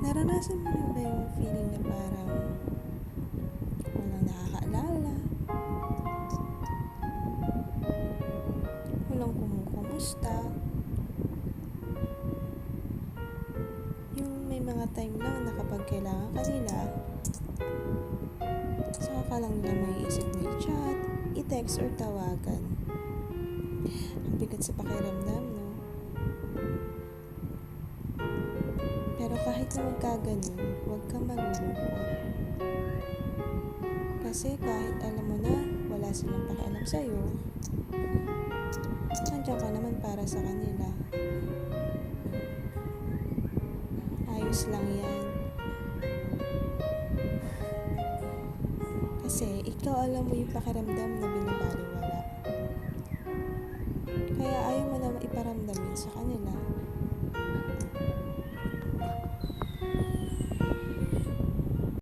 Naranasan mo rin ba yung feeling na parang walang nakakaalala, walang kumukumusta, yung may mga time lang na kapag kailangan ka nila, saka ka lang nila may isip na i-chat, i-text or tawagan. Ang bigat sa pakiramdam, no? Pero kahit na magkaganon, huwag kang malulungkot. Kasi kahit alam mo na wala silang pakialam sa'yo, nandiyan ka naman para sa kanila. Ayos lang yan. Kasi ikaw alam mo yung pakiramdam na binabaliwala.